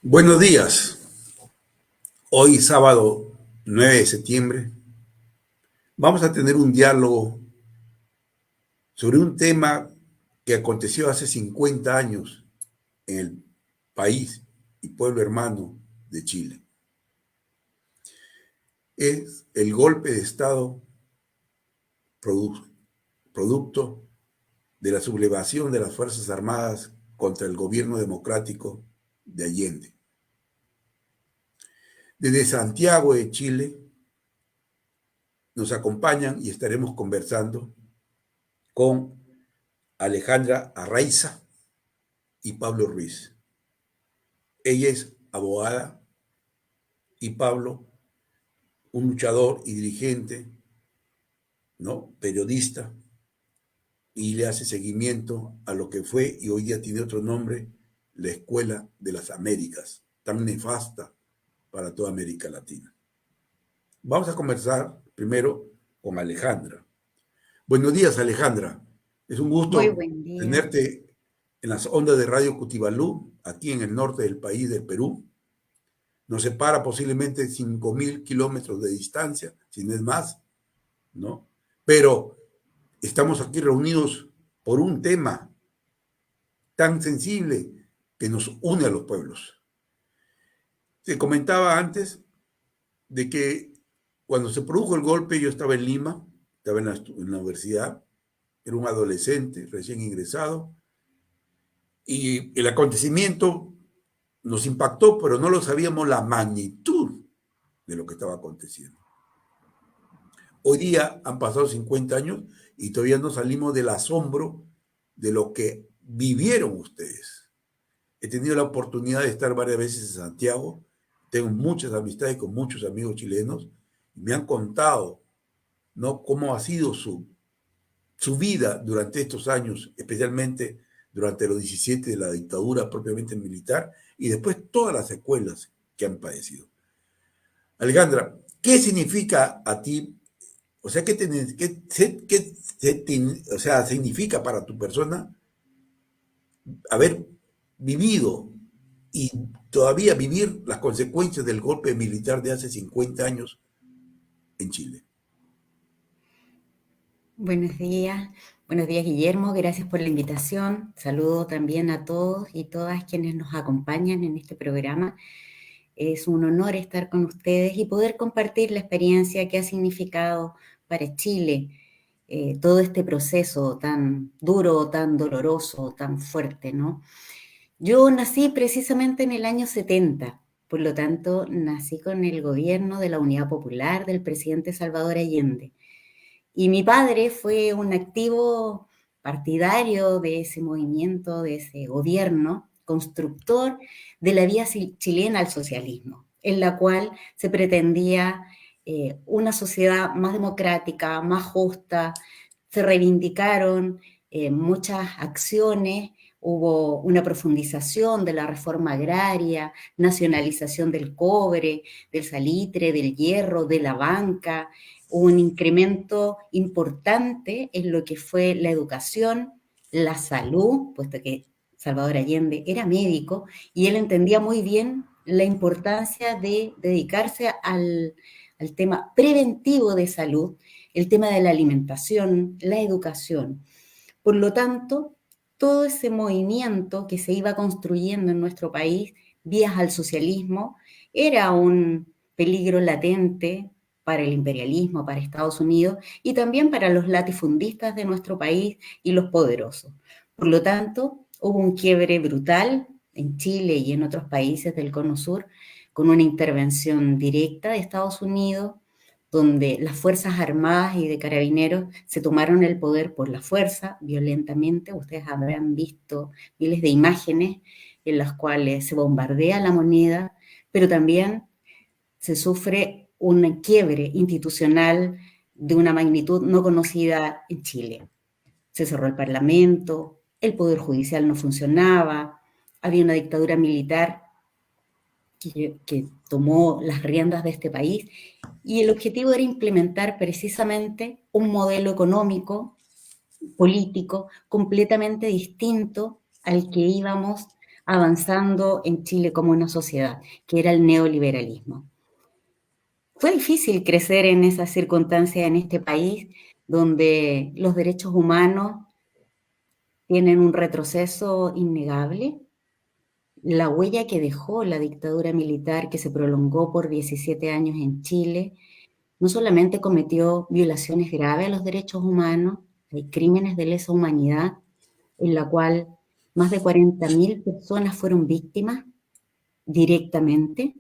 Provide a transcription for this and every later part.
Buenos días. Hoy sábado 9 de septiembre vamos a tener un diálogo sobre un tema que aconteció hace 50 años en el país y pueblo hermano de Chile. Es el golpe de Estado producto de la sublevación de las Fuerzas Armadas contra el gobierno democrático de Allende. Desde Santiago de Chile nos acompañan y estaremos conversando con Alejandra Arraiza y Pablo Ruiz. Ella es abogada y Pablo, un luchador y dirigente, ¿no? Periodista, y le hace seguimiento a lo que fue y hoy día tiene otro nombre, la Escuela de las Américas, tan nefasta para toda América Latina. Vamos a conversar primero con Alejandra. Buenos días, Alejandra. Es un Muy gusto buen día. tenerte en las ondas de Radio Cutibalú, aquí en el norte del país del Perú. Nos separa posiblemente 5.000 kilómetros de distancia, si no es más, ¿no? Pero estamos aquí reunidos por un tema tan sensible que nos une a los pueblos. Te comentaba antes de que cuando se produjo el golpe yo estaba en Lima, estaba en la universidad, era un adolescente recién ingresado, y el acontecimiento nos impactó, pero no lo sabíamos la magnitud de lo que estaba aconteciendo. Hoy día han pasado 50 años y todavía no salimos del asombro de lo que vivieron ustedes. He tenido la oportunidad de estar varias veces en Santiago, tengo muchas amistades con muchos amigos chilenos y me han contado, ¿no?, cómo ha sido su vida durante estos años, especialmente durante los 17 de la dictadura propiamente militar y después todas las secuelas que han padecido. Alejandra, ¿qué significa a ti? O sea, o sea, significa para tu persona haber vivido y todavía vivir las consecuencias del golpe militar de hace 50 años en Chile? Buenos días. Buenos días, Guillermo. Gracias por la invitación. Saludo también a todos y todas quienes nos acompañan en este programa. Es un honor estar con ustedes y poder compartir la experiencia que ha significado para Chile todo este proceso tan duro, tan doloroso, tan fuerte, ¿no? Yo nací precisamente en el año 70, por lo tanto, nací con el gobierno de la Unidad Popular del presidente Salvador Allende. Y mi padre fue un activo partidario de ese movimiento, de ese gobierno, constructor de la vía chilena al socialismo, en la cual se pretendía una sociedad más democrática, más justa. Se reivindicaron muchas acciones, hubo una profundización de la reforma agraria, nacionalización del cobre, del salitre, del hierro, de la banca, un incremento importante en lo que fue la educación, la salud, puesto que Salvador Allende era médico y él entendía muy bien la importancia de dedicarse al tema preventivo de salud, el tema de la alimentación, la educación. Por lo tanto, todo ese movimiento que se iba construyendo en nuestro país, vías al socialismo, era un peligro latente para el imperialismo, para Estados Unidos y también para los latifundistas de nuestro país y los poderosos. Por lo tanto, hubo un quiebre brutal en Chile y en otros países del Cono Sur con una intervención directa de Estados Unidos, donde las Fuerzas Armadas y de Carabineros se tomaron el poder por la fuerza, violentamente. Ustedes habrán visto miles de imágenes en las cuales se bombardea la moneda, pero también se sufre un quiebre institucional de una magnitud no conocida en Chile. Se cerró el Parlamento, el Poder Judicial no funcionaba, había una dictadura militar que tomó las riendas de este país y el objetivo era implementar precisamente un modelo económico, político, completamente distinto al que íbamos avanzando en Chile como una sociedad, que era el neoliberalismo. Fue difícil crecer en esas circunstancias en este país donde los derechos humanos tienen un retroceso innegable. La huella que dejó la dictadura militar que se prolongó por 17 años en Chile no solamente cometió violaciones graves a los derechos humanos, hay crímenes de lesa humanidad en la cual más de 40.000 personas fueron víctimas directamente,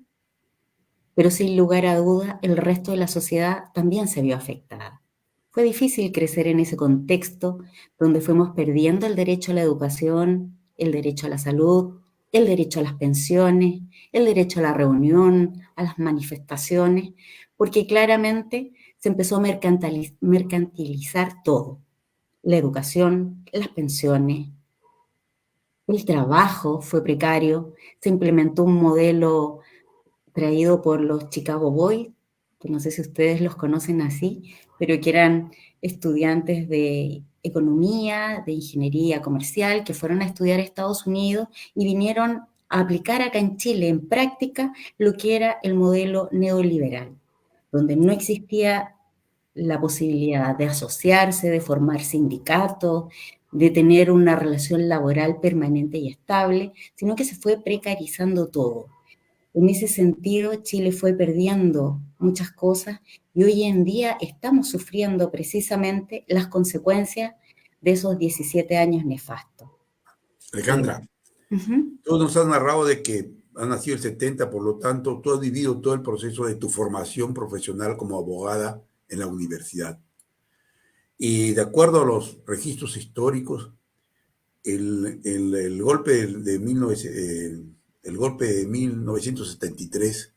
pero sin lugar a duda el resto de la sociedad también se vio afectada. Fue difícil crecer en ese contexto donde fuimos perdiendo el derecho a la educación, el derecho a la salud, el derecho a las pensiones, el derecho a la reunión, a las manifestaciones, porque claramente se empezó a mercantilizar todo. La educación, las pensiones, el trabajo fue precario, se implementó un modelo traído por los Chicago Boys, que no sé si ustedes los conocen así, pero que eran estudiantes de economía, de ingeniería comercial, que fueron a estudiar a Estados Unidos y vinieron a aplicar acá en Chile en práctica lo que era el modelo neoliberal, donde no existía la posibilidad de asociarse, de formar sindicatos, de tener una relación laboral permanente y estable, sino que se fue precarizando todo. En ese sentido, Chile fue perdiendo muchas cosas y hoy en día estamos sufriendo precisamente las consecuencias de esos 17 años nefastos. Alejandra, Uh-huh. tú nos has narrado de que has nacido el 70, por lo tanto, tú has vivido todo el proceso de tu formación profesional como abogada en la universidad. Y de acuerdo a los registros históricos, el golpe el golpe de 1973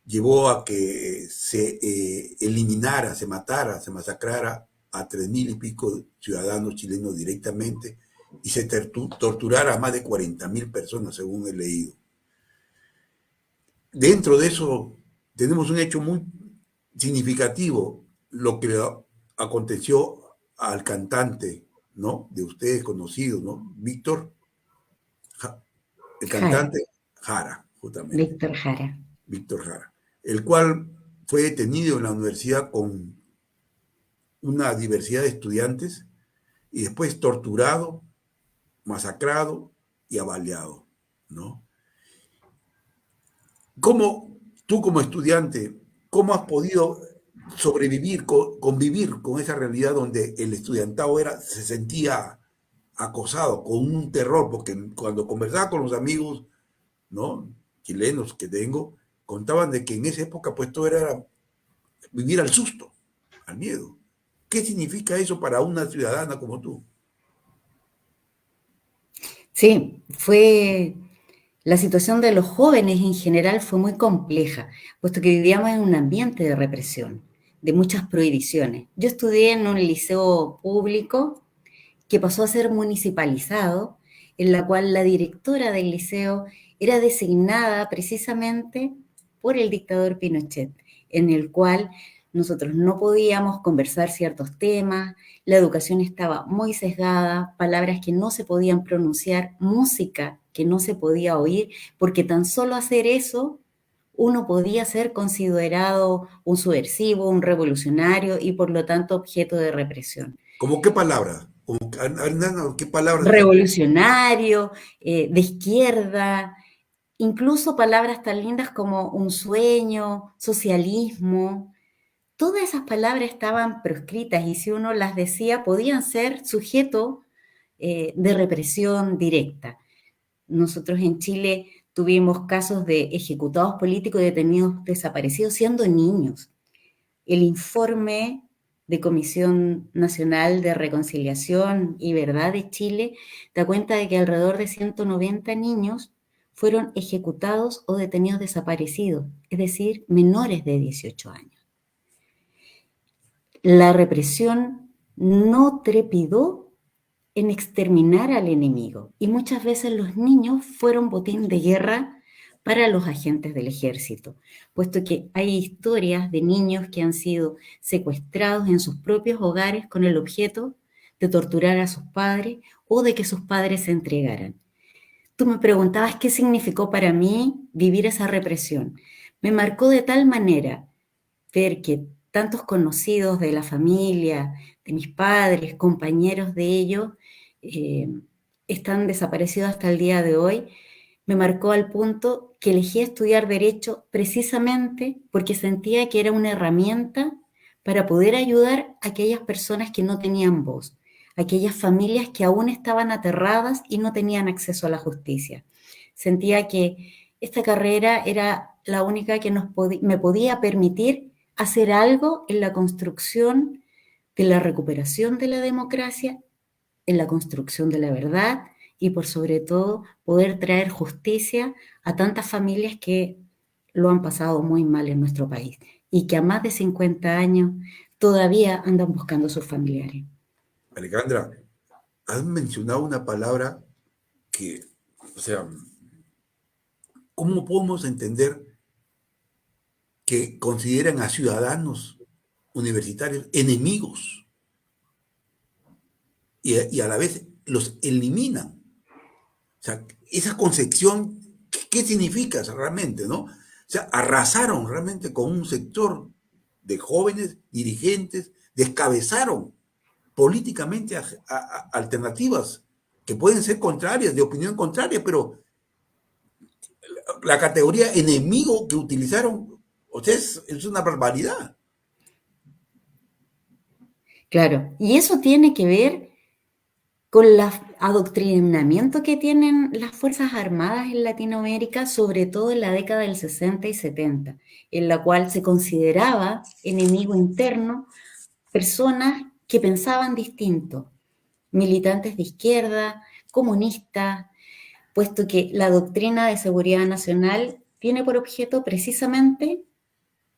llevó a que se eliminara, se matara, se masacrara a 3.000 y pico ciudadanos chilenos directamente y se torturara a más de 40.000 personas, según he leído. Dentro de eso tenemos un hecho muy significativo, lo que aconteció al cantante, ¿no? De ustedes conocidos, ¿no? El Jara, cantante Jara, justamente, Víctor Jara. Víctor Jara, el cual fue detenido en la universidad con una diversidad de estudiantes y después torturado, masacrado y avaliado, ¿no? ¿Cómo tú como estudiante, cómo has podido sobrevivir, convivir con esa realidad donde el estudiantado se sentía acosado, con un terror? Porque cuando conversaba con los amigos, ¿no? Chilenos que tengo, contaban de que en esa época pues todo era vivir al susto, al miedo. ¿Qué significa eso para una ciudadana como tú? Sí, la situación de los jóvenes en general fue muy compleja, puesto que vivíamos en un ambiente de represión, de muchas prohibiciones. Yo estudié en un liceo público que pasó a ser municipalizado, en la cual la directora del liceo era designada precisamente por el dictador Pinochet, en el cual nosotros no podíamos conversar ciertos temas, la educación estaba muy sesgada, palabras que no se podían pronunciar, música que no se podía oír, porque tan solo hacer eso uno podía ser considerado un subversivo, un revolucionario y por lo tanto objeto de represión. ¿Cómo qué palabras? ¿Qué palabras están? Revolucionario, de izquierda, incluso palabras tan lindas como un sueño, socialismo, todas esas palabras estaban proscritas y si uno las decía podían ser sujeto de represión directa. Nosotros en Chile tuvimos casos de ejecutados políticos detenidos desaparecidos siendo niños. El informe de Comisión Nacional de Reconciliación y Verdad de Chile da cuenta de que alrededor de 190 niños fueron ejecutados o detenidos desaparecidos, es decir, menores de 18 años. La represión no trepidó en exterminar al enemigo y muchas veces los niños fueron botín de guerra para los agentes del ejército, puesto que hay historias de niños que han sido secuestrados en sus propios hogares con el objeto de torturar a sus padres o de que sus padres se entregaran. tú me preguntabas qué significó para mí vivir esa represión. Me marcó de tal manera ver que tantos conocidos de la familia, de mis padres, compañeros de ellos, están desaparecidos hasta el día de hoy. Me marcó al punto que elegí estudiar Derecho precisamente porque sentía que era una herramienta para poder ayudar a aquellas personas que no tenían voz, aquellas familias que aún estaban aterradas y no tenían acceso a la justicia. Sentía que esta carrera era la única que me podía permitir hacer algo en la construcción de la recuperación de la democracia, en la construcción de la verdad y por sobre todo poder traer justicia a tantas familias que lo han pasado muy mal en nuestro país y que a más de 50 años todavía andan buscando a sus familiares. Alejandra, has mencionado una palabra que, o sea, ¿cómo podemos entender que consideran a ciudadanos universitarios enemigos y a la vez los eliminan? O sea, esa concepción, ¿qué significa realmente, no? O sea, arrasaron realmente con un sector de jóvenes dirigentes, descabezaron políticamente a alternativas que pueden ser contrarias, de opinión contraria, pero la categoría enemigo que utilizaron, o sea, es una barbaridad. Claro, y eso tiene que ver con el adoctrinamiento que tienen las Fuerzas Armadas en Latinoamérica, sobre todo en la década del 60 y 70, en la cual se consideraba enemigo interno personas que pensaban distinto, militantes de izquierda, comunistas, puesto que la doctrina de seguridad nacional tiene por objeto precisamente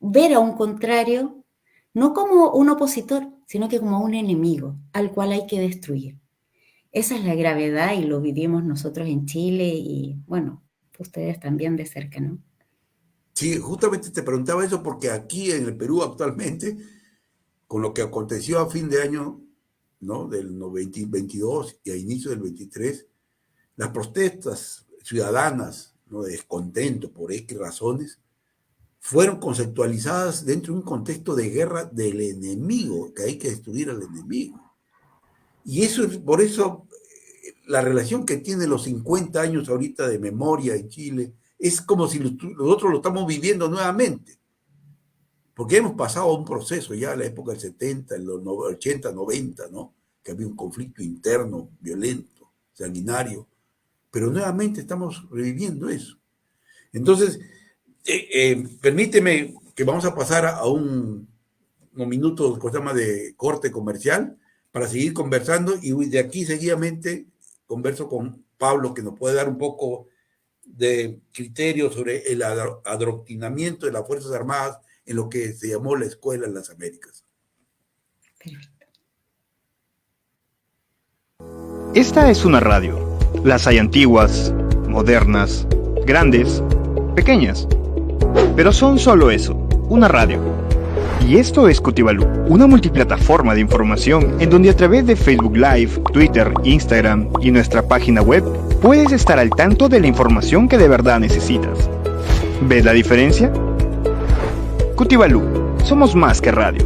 ver a un contrario no como un opositor, sino que como un enemigo al cual hay que destruir. Esa es la gravedad y lo vivimos nosotros en Chile y, bueno, ustedes también de cerca, ¿no? Sí, justamente te preguntaba eso porque aquí en el Perú actualmente, con lo que aconteció a fin de año, ¿no?, del 2022 y a inicio del 23, las protestas ciudadanas, ¿no?, de descontento por X razones, fueron conceptualizadas dentro de un contexto de guerra del enemigo, que hay que destruir al enemigo. Y eso es, por eso, la relación que tienen los 50 años ahorita de memoria en Chile, es como si nosotros lo estamos viviendo nuevamente. Porque hemos pasado un proceso ya en la época del 70, en los 80, 90, ¿no? Que había un conflicto interno, violento, sanguinario. Pero nuevamente estamos reviviendo eso. Entonces, permíteme que vamos a pasar a unos minutos de corte comercial para seguir conversando y de aquí seguidamente converso con Pablo, que nos puede dar un poco de criterio sobre el adoctrinamiento de las Fuerzas Armadas en lo que se llamó la Escuela en las Américas. Esta es una radio. Las hay antiguas, modernas, grandes, pequeñas. Pero son solo eso, una radio. Y esto es Cutibalú, una multiplataforma de información en donde a través de Facebook Live, Twitter, Instagram y nuestra página web puedes estar al tanto de la información que de verdad necesitas. ¿Ves la diferencia? Cutibalú, somos más que radio.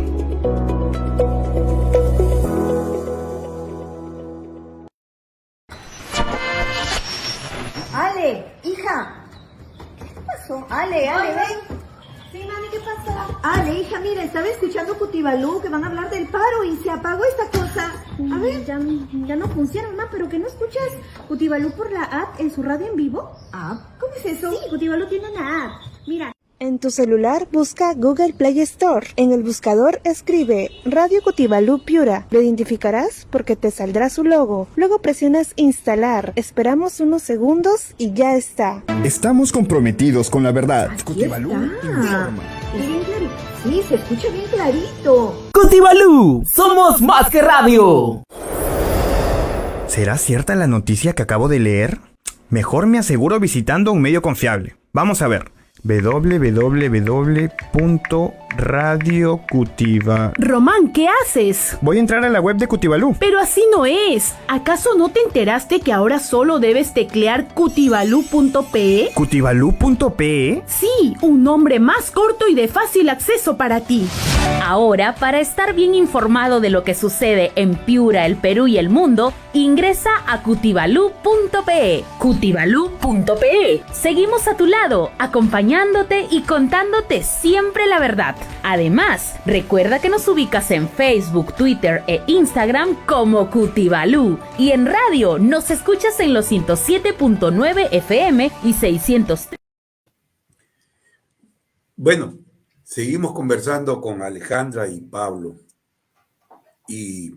Ale, hija. ¿Qué pasó? Ale, ven. Sí, mami, ¿qué pasa? Ale, hija, mira, estaba escuchando Cutibalú que van a hablar del paro y se apagó esta cosa. A ver. Ya no funciona, mamá, pero que no escuchas Cutibalú por la app en su radio en vivo. ¿Cómo es eso? Sí, Cutibalú tiene una app. Mira. En tu celular busca Google Play Store. En el buscador escribe Radio Cutibalú Piura. Lo identificarás porque te saldrá su logo. Luego presionas instalar. Esperamos unos segundos y ya está. Estamos comprometidos con la verdad. Cutibalú informa. Bien clarito. Sí, se escucha bien clarito. Cutibalú, somos más que radio. ¿Será cierta la noticia que acabo de leer? Mejor me aseguro visitando un medio confiable. Vamos a ver. www.ecr.com Radio Cutivalú. Román, ¿qué haces? Voy a entrar a la web de Cutivalú. Pero así no es. ¿Acaso no te enteraste que ahora solo debes teclear cutivalú.pe? ¿Cutivalú.pe? Sí, un nombre más corto y de fácil acceso para ti. Ahora, para estar bien informado de lo que sucede en Piura, el Perú y el mundo, ingresa a cutivalú.pe. Cutivalú.pe. Seguimos a tu lado, acompañándote y contándote siempre la verdad. Además, recuerda que nos ubicas en Facebook, Twitter e Instagram como Cutivalú. Y en radio nos escuchas en los 107.9 FM y 603. Bueno, seguimos conversando con Alejandra y Pablo. Y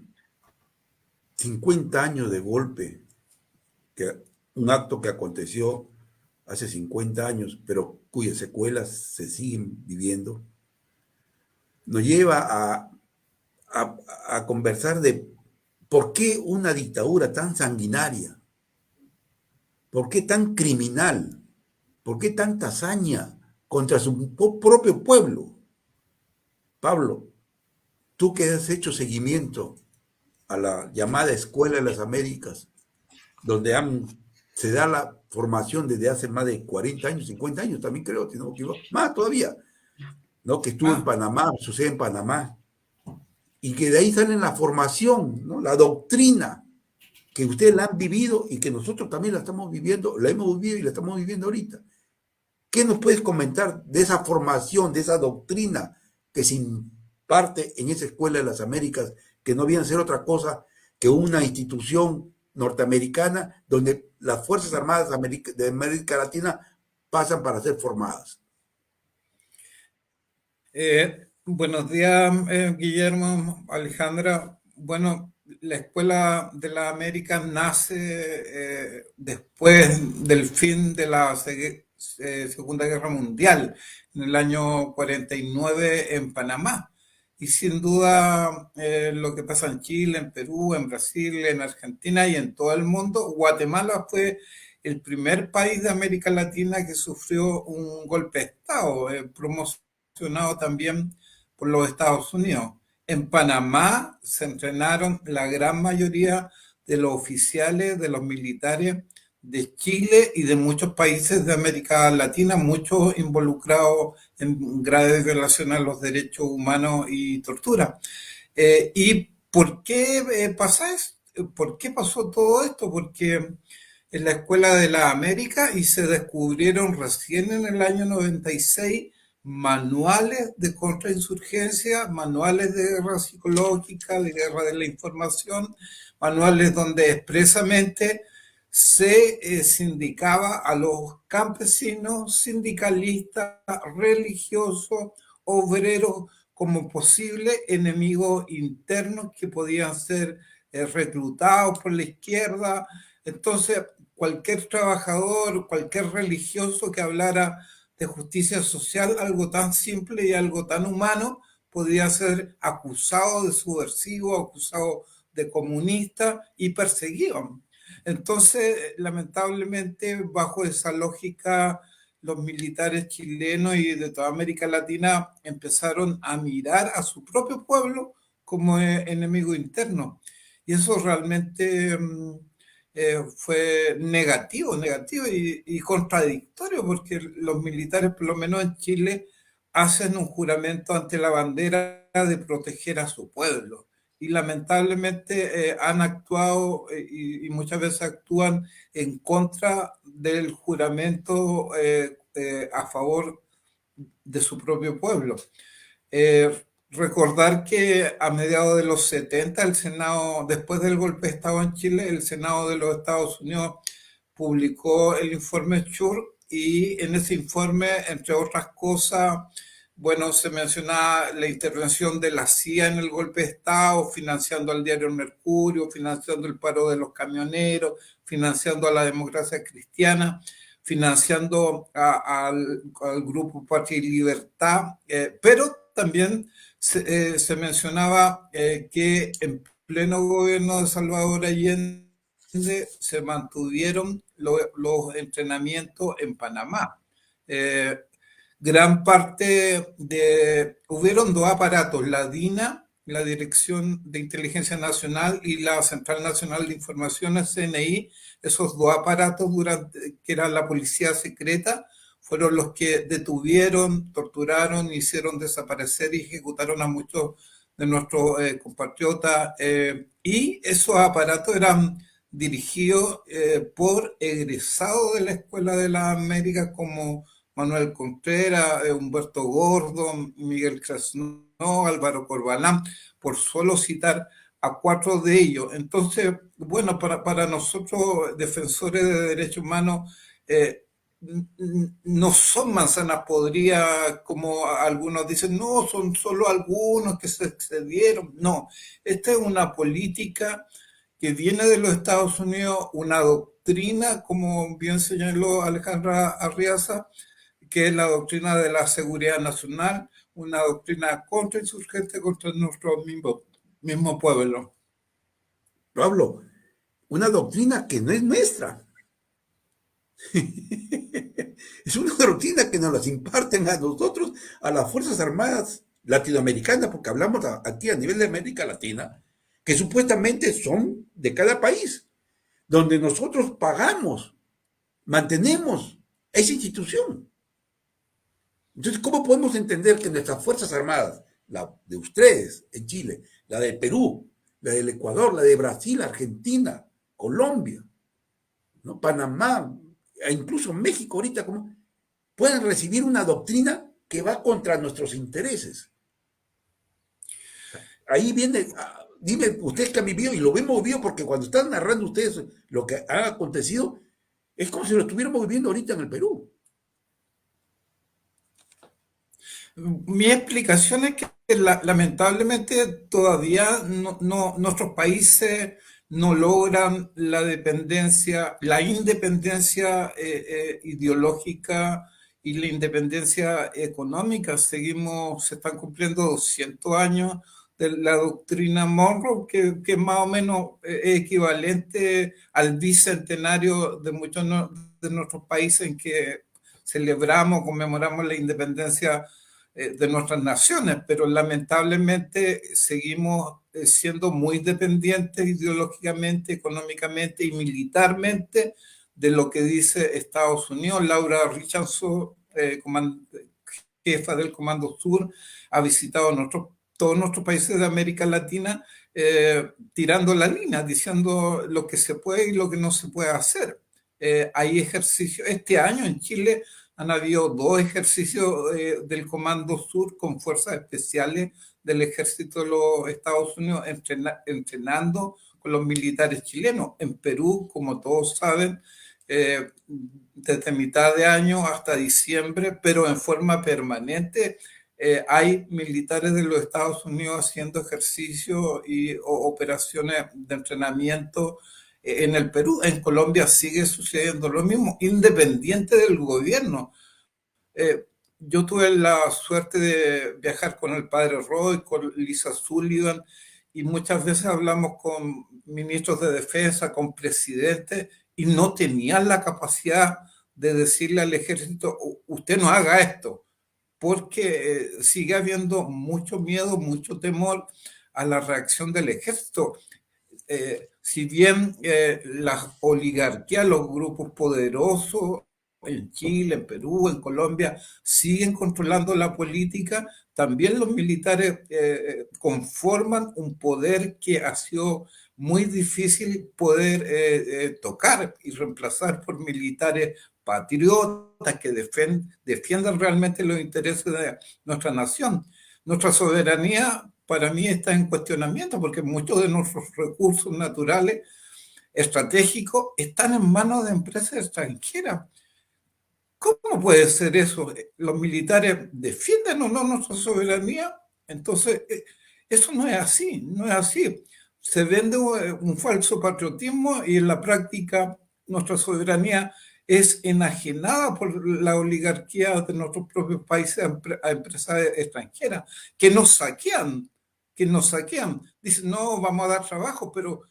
50 años de golpe, un acto que aconteció hace 50 años, pero cuyas secuelas se siguen viviendo, nos lleva a conversar de por qué una dictadura tan sanguinaria, por qué tan criminal, por qué tanta hazaña contra su propio pueblo. Pablo, tú que has hecho seguimiento a la llamada Escuela de las Américas, donde se da la formación desde hace más de 40 años, 50 años también creo, si no me equivoco, más todavía, ¿no? Que estuvo en Panamá, sucede en Panamá, y que de ahí sale la formación, ¿no? La doctrina que ustedes la han vivido y que nosotros también la estamos viviendo, la hemos vivido y la estamos viviendo ahorita. ¿Qué nos puedes comentar de esa formación, de esa doctrina que se imparte en esa Escuela de las Américas, que no viene a ser otra cosa que una institución norteamericana donde las Fuerzas Armadas de América Latina pasan para ser formadas? Buenos días, Guillermo, Alejandra. Bueno, la Escuela de las Américas nace después del fin de la Segunda Guerra Mundial, en el año 49 en Panamá. Y sin duda lo que pasa en Chile, en Perú, en Brasil, en Argentina y en todo el mundo, Guatemala fue el primer país de América Latina que sufrió un golpe de Estado, promocionado también por los Estados Unidos. En Panamá se entrenaron la gran mayoría de los oficiales, de los militares de Chile y de muchos países de América Latina, muchos involucrados en graves violaciones a los derechos humanos y tortura. ¿Y por qué pasa esto? ¿Por qué pasó todo esto? Porque en la Escuela de la América y se descubrieron recién en el año 96 manuales de contrainsurgencia, manuales de guerra psicológica, de guerra de la información, manuales donde expresamente se sindicaba a los campesinos, sindicalistas, religiosos, obreros como posibles enemigos internos que podían ser reclutados por la izquierda. Entonces, cualquier trabajador, cualquier religioso que hablara de justicia social, algo tan simple y algo tan humano, podía ser acusado de subversivo, acusado de comunista y perseguido. Entonces, lamentablemente, bajo esa lógica, los militares chilenos y de toda América Latina empezaron a mirar a su propio pueblo como enemigo interno. Y eso realmente fue negativo y contradictorio, porque los militares, por lo menos en Chile, hacen un juramento ante la bandera de proteger a su pueblo. Y lamentablemente han actuado y muchas veces actúan en contra del juramento a favor de su propio pueblo. Recordar que a mediados de los 70 el Senado, después del golpe de Estado en Chile, el Senado de los Estados Unidos publicó el informe Schur, y en ese informe, entre otras cosas, bueno, se mencionaba la intervención de la CIA en el golpe de Estado, financiando al diario Mercurio, financiando el paro de los camioneros, financiando a la democracia cristiana, financiando al grupo Patria y Libertad, pero también se mencionaba que en pleno gobierno de Salvador Allende se mantuvieron los entrenamientos en Panamá. gran parte hubieron dos aparatos, la DINA, la Dirección de Inteligencia Nacional, y la Central Nacional de Informaciones, CNI. Esos dos aparatos, que era la policía secreta, fueron los que detuvieron, torturaron, hicieron desaparecer y ejecutaron a muchos de nuestros compatriotas. Y esos aparatos eran dirigidos por egresados de la Escuela de las Américas, como Manuel Contreras, Humberto Gordo, Miguel Krasnov, Álvaro Corbalán, por solo citar a 4 de ellos. Entonces, bueno, para nosotros, defensores de derechos humanos, no son manzanas podridas, como algunos dicen, no, son solo algunos que se excedieron. No, esta es una política que viene de los Estados Unidos, una doctrina, como bien señaló Alejandra Arriaza, que es la doctrina de la seguridad nacional, una doctrina contrainsurgente contra nuestro mismo pueblo. Pablo, una doctrina que no es nuestra. Es una doctrina que nos las imparten a nosotros, a las Fuerzas Armadas latinoamericanas, porque hablamos aquí a nivel de América Latina, que supuestamente son de cada país, donde nosotros pagamos, mantenemos esa institución. Entonces, ¿cómo podemos entender que nuestras Fuerzas Armadas, la de ustedes en Chile, la de Perú, la del Ecuador, la de Brasil, Argentina, Colombia, ¿no? Panamá, e incluso México ahorita, ¿cómo pueden recibir una doctrina que va contra nuestros intereses? Ahí viene, dime ustedes que han vivido, y lo hemos vivido porque cuando están narrando ustedes lo que ha acontecido, es como si lo estuviéramos viviendo ahorita en el Perú. Mi explicación es que lamentablemente todavía nuestros países no logran la independencia ideológica y la independencia económica. Se están cumpliendo 200 años de la doctrina Monroe, que más o menos es equivalente al bicentenario de muchos de nuestros países en que conmemoramos la independencia de nuestras naciones, pero lamentablemente seguimos siendo muy dependientes ideológicamente, económicamente y militarmente de lo que dice Estados Unidos. Laura Richardson, jefa del Comando Sur, ha visitado todos nuestros países de América Latina, tirando la línea, diciendo lo que se puede y lo que no se puede hacer. Hay ejercicios. Este año en Chile han habido 2 ejercicios del Comando Sur con fuerzas especiales del Ejército de los Estados Unidos entrenando con los militares chilenos. En Perú, como todos saben, desde mitad de año hasta diciembre, pero en forma permanente, hay militares de los Estados Unidos haciendo ejercicios y operaciones de entrenamiento en el Perú. En Colombia sigue sucediendo lo mismo, independiente del gobierno. Yo tuve la suerte de viajar con el padre Roy, con Lisa Sullivan, y muchas veces hablamos con ministros de defensa, con presidentes, y no tenían la capacidad de decirle al ejército, usted no haga esto, porque sigue habiendo mucho miedo, mucho temor a la reacción del ejército. Si bien las oligarquías, los grupos poderosos en Chile, en Perú, en Colombia, siguen controlando la política, también los militares conforman un poder que ha sido muy difícil poder tocar y reemplazar por militares patriotas que defiendan realmente los intereses de nuestra nación. Nuestra soberanía, para mí, está en cuestionamiento porque muchos de nuestros recursos naturales estratégicos están en manos de empresas extranjeras. ¿Cómo puede ser eso? ¿Los militares defienden o no nuestra soberanía? Entonces, eso no es así, no es así. Se vende un falso patriotismo y en la práctica nuestra soberanía es enajenada por la oligarquía de nuestros propios países a empresas extranjeras que nos saquean. Dicen, no, vamos a dar trabajo, pero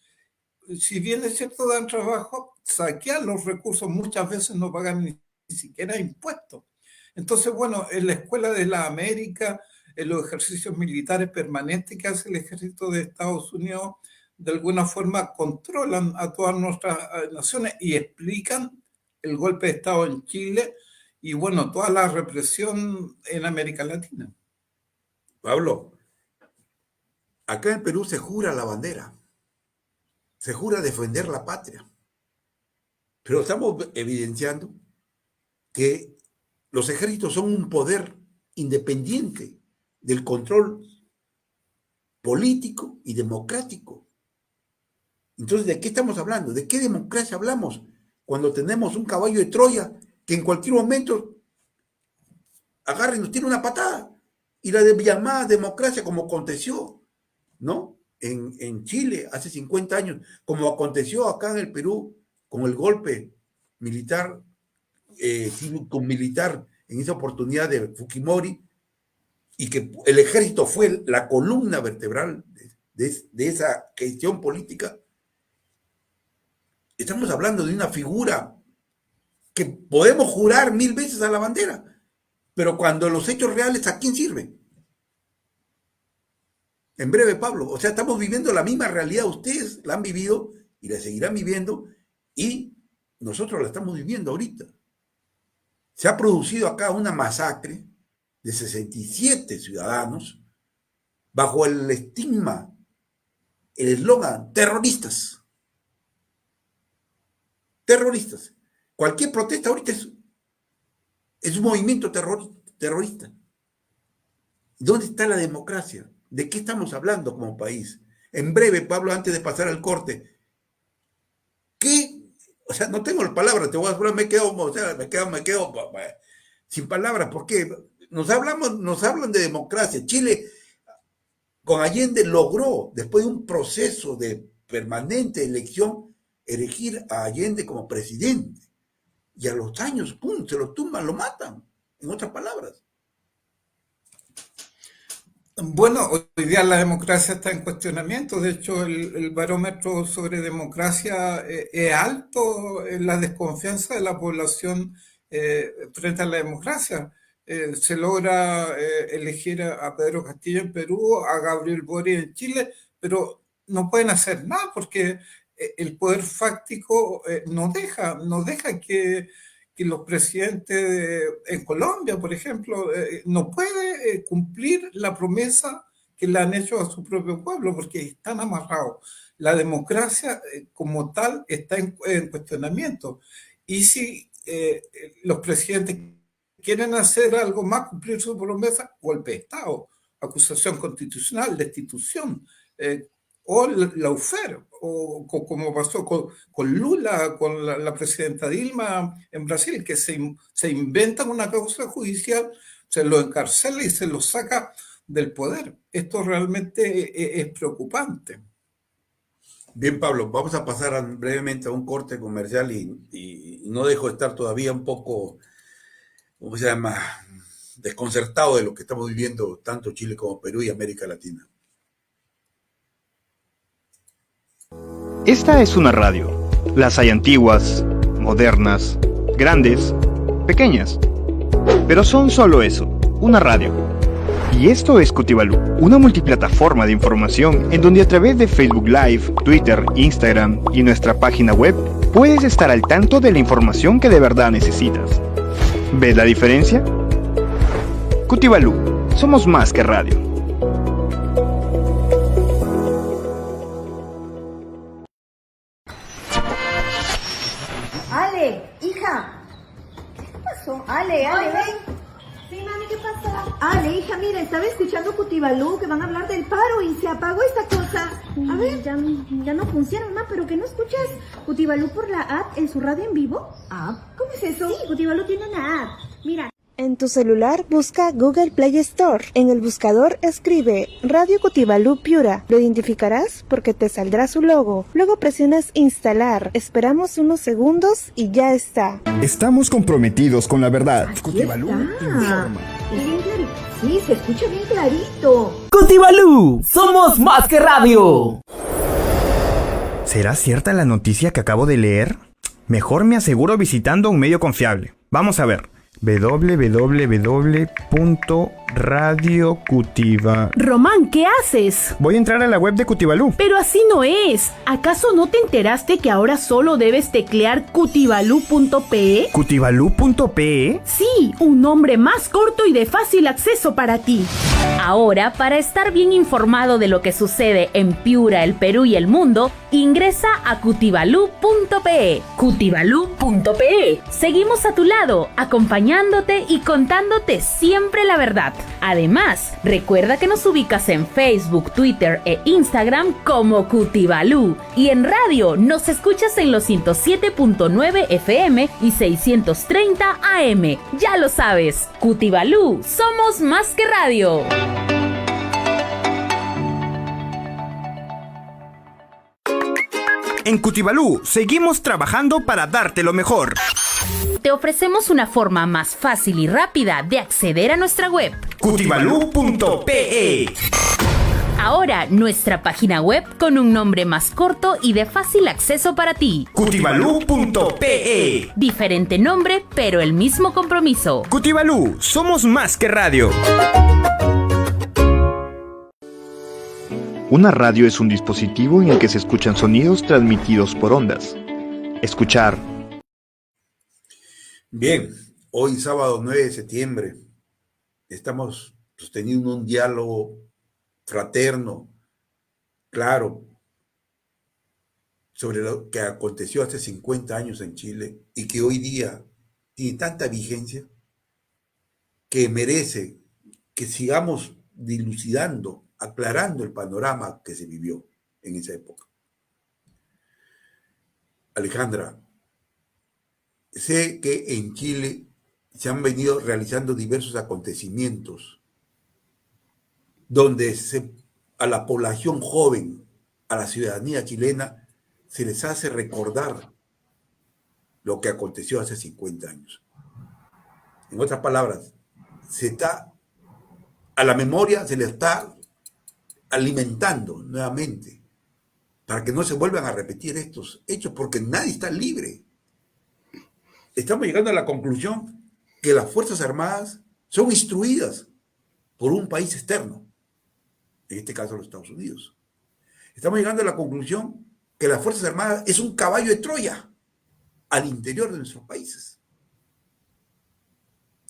si bien es cierto, dan trabajo, saquean los recursos, muchas veces no pagan ni siquiera impuestos. Entonces, bueno, en la Escuela de la América, en los ejercicios militares permanentes que hace el ejército de Estados Unidos, de alguna forma controlan a todas nuestras naciones y explican el golpe de Estado en Chile y, bueno, toda la represión en América Latina. Pablo, acá en Perú se jura la bandera, se jura defender la patria, pero estamos evidenciando que los ejércitos son un poder independiente del control político y democrático. Entonces, ¿de qué estamos hablando? ¿De qué democracia hablamos cuando tenemos un caballo de Troya que en cualquier momento agarra y nos tira una patada? Y la llamada democracia, como aconteció, ¿no? En Chile hace 50 años, como aconteció acá en el Perú con el golpe militar, cívico-militar en esa oportunidad de Fujimori, y que el ejército fue la columna vertebral de esa gestión política. Estamos hablando de una figura que podemos jurar 1000 veces a la bandera, pero cuando los hechos reales, ¿a quién sirve? En breve, Pablo, o sea, estamos viviendo la misma realidad, ustedes la han vivido y la seguirán viviendo, y nosotros la estamos viviendo ahorita. Se ha producido acá una masacre de 67 ciudadanos bajo el estigma, el eslogan, terroristas. Terroristas. Cualquier protesta ahorita es un movimiento terrorista. ¿Dónde está la democracia? ¿De qué estamos hablando como país? En breve, Pablo, antes de pasar al corte, ¿qué? O sea, no tengo las palabras, te voy a decir, me quedo sin palabras, porque nos hablan de democracia. Chile, con Allende, logró, después de un proceso de permanente elección, elegir a Allende como presidente. Y a los años, ¡pum!, se lo tumban, lo matan, en otras palabras. Bueno, hoy día la democracia está en cuestionamiento. De hecho, el barómetro sobre democracia es alto en la desconfianza de la población frente a la democracia. Se logra elegir a Pedro Castillo en Perú, a Gabriel Boric en Chile, pero no pueden hacer nada porque el poder fáctico no deja que los presidentes en Colombia, por ejemplo, no puede cumplir la promesa que le han hecho a su propio pueblo porque están amarrados. La democracia como tal está en cuestionamiento. Y si los presidentes quieren hacer algo más, cumplir su promesa, golpe de Estado, acusación constitucional, destitución, o lawfare, o como pasó con Lula, con la presidenta Dilma en Brasil, que se inventan una causa judicial, se lo encarcela y se lo saca del poder. Esto realmente es preocupante. Bien, Pablo, vamos a pasar brevemente a un corte comercial y no dejo de estar todavía un poco, ¿cómo se llama?, desconcertado de lo que estamos viviendo tanto Chile como Perú y América Latina. Esta es una radio. Las hay antiguas, modernas, grandes, pequeñas. Pero son solo eso, una radio. Y esto es Cutibalú, una multiplataforma de información en donde a través de Facebook Live, Twitter, Instagram y nuestra página web puedes estar al tanto de la información que de verdad necesitas. ¿Ves la diferencia? Cutibalú, somos más que radio. Ale, hija. ¿Qué pasó? Ale, ven. Sí, mami, ¿qué pasa? Ale, hija, mira, estaba escuchando Cutibalú que van a hablar del paro y se apagó esta cosa. A ver. Ya no funciona, mamá, pero ¿que no escuchas Cutibalú por la app en su radio en vivo? ¿Cómo es eso? Sí, Cutibalú tiene una app. Mira. En tu celular busca Google Play Store. En el buscador escribe Radio Cutibalú Piura. Lo identificarás porque te saldrá su logo. Luego presionas instalar. Esperamos unos segundos y ya está. Estamos comprometidos con la verdad. Cutibalú informa. Sí, se escucha bien clarito. Cutibalú, somos más que radio. ¿Será cierta la noticia que acabo de leer? Mejor me aseguro visitando un medio confiable. Vamos a ver. www.radiocutiva. Román, ¿qué haces? Voy a entrar a la web de Cutibalú. Pero así no es. ¿Acaso no te enteraste que ahora solo debes teclear cutibalú.pe? ¿Cutibalú.pe? Sí, un nombre más corto y de fácil acceso para ti. Ahora, para estar bien informado de lo que sucede en Piura, el Perú y el mundo, ingresa a cutibalú.pe. Cutibalú.pe. Seguimos a tu lado, acompañándote y contándote siempre la verdad. Además, recuerda que nos ubicas en Facebook, Twitter e Instagram como Cutibalú. Y en radio nos escuchas en los 107.9 FM y 630 AM. Ya lo sabes, Cutibalú, somos más que radio. En Cutibalú seguimos trabajando para darte lo mejor. Te ofrecemos una forma más fácil y rápida de acceder a nuestra web. Cutibalú.pe. Ahora, nuestra página web con un nombre más corto y de fácil acceso para ti. Cutibalú.pe. Diferente nombre, pero el mismo compromiso. Cutibalú, somos más que radio. Una radio es un dispositivo en el que se escuchan sonidos transmitidos por ondas. Escuchar. Bien, hoy sábado 9 de septiembre estamos sosteniendo un diálogo fraterno, claro, sobre lo que aconteció hace 50 años en Chile y que hoy día tiene tanta vigencia que merece que sigamos dilucidando, aclarando el panorama que se vivió en esa época. Alejandra, sé que en Chile se han venido realizando diversos acontecimientos donde a la población joven, a la ciudadanía chilena, se les hace recordar lo que aconteció hace 50 años. En otras palabras, a la memoria se le está alimentando nuevamente para que no se vuelvan a repetir estos hechos, porque nadie está libre. Estamos llegando a la conclusión que las Fuerzas Armadas son instruidas por un país externo, en este caso los Estados Unidos. Estamos llegando a la conclusión que las Fuerzas Armadas es un caballo de Troya al interior de nuestros países.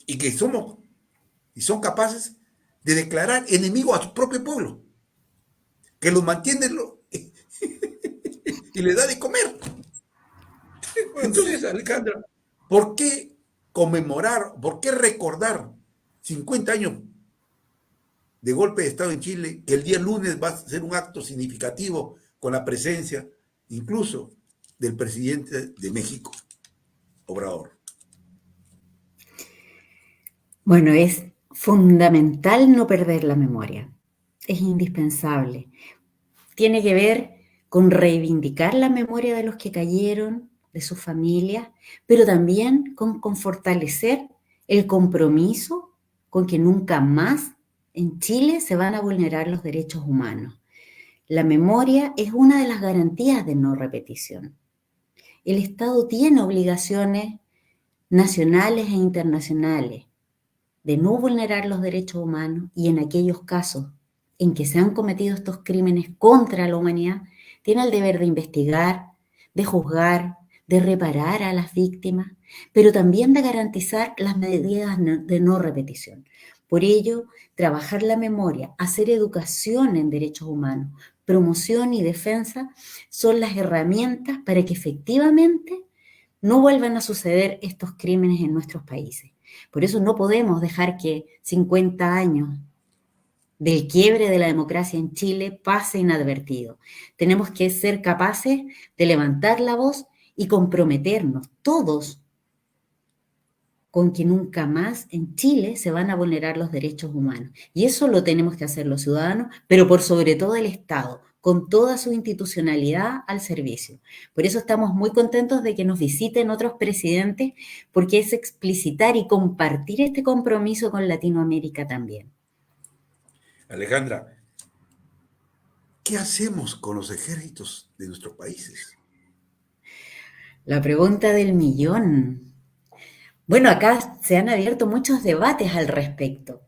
Y que son capaces de declarar enemigo a su propio pueblo, que los mantiene y le da de comer. Entonces, Alejandra, ¿por qué conmemorar, por qué recordar 50 años de golpe de Estado en Chile, que el día lunes va a ser un acto significativo con la presencia incluso del presidente de México, Obrador? Bueno, es fundamental no perder la memoria. Es indispensable. Tiene que ver con reivindicar la memoria de los que cayeron, de sus familias, pero también con fortalecer el compromiso con que nunca más en Chile se van a vulnerar los derechos humanos. La memoria es una de las garantías de no repetición. El Estado tiene obligaciones nacionales e internacionales de no vulnerar los derechos humanos y en aquellos casos en que se han cometido estos crímenes contra la humanidad, tiene el deber de investigar, de juzgar, de reparar a las víctimas, pero también de garantizar las medidas de no repetición. Por ello, trabajar la memoria, hacer educación en derechos humanos, promoción y defensa son las herramientas para que efectivamente no vuelvan a suceder estos crímenes en nuestros países. Por eso no podemos dejar que 50 años del quiebre de la democracia en Chile pase inadvertido. Tenemos que ser capaces de levantar la voz y comprometernos todos con que nunca más en Chile se van a vulnerar los derechos humanos. Y eso lo tenemos que hacer los ciudadanos, pero por sobre todo el Estado, con toda su institucionalidad al servicio. Por eso estamos muy contentos de que nos visiten otros presidentes, porque es explicitar y compartir este compromiso con Latinoamérica también. Alejandra, ¿qué hacemos con los ejércitos de nuestros países? La pregunta del millón. Bueno, acá se han abierto muchos debates al respecto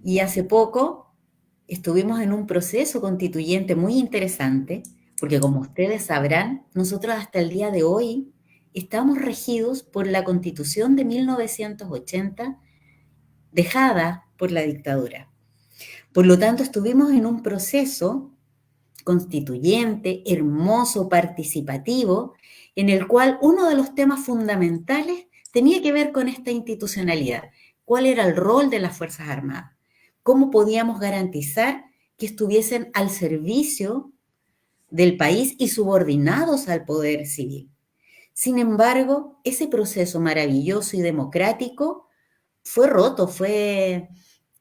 y hace poco estuvimos en un proceso constituyente muy interesante, porque como ustedes sabrán, nosotros hasta el día de hoy estamos regidos por la Constitución de 1980, dejada por la dictadura. Por lo tanto, estuvimos en un proceso constituyente, hermoso, participativo, en el cual uno de los temas fundamentales tenía que ver con esta institucionalidad. ¿Cuál era el rol de las Fuerzas Armadas? ¿Cómo podíamos garantizar que estuviesen al servicio del país y subordinados al poder civil? Sin embargo, ese proceso maravilloso y democrático fue roto, fue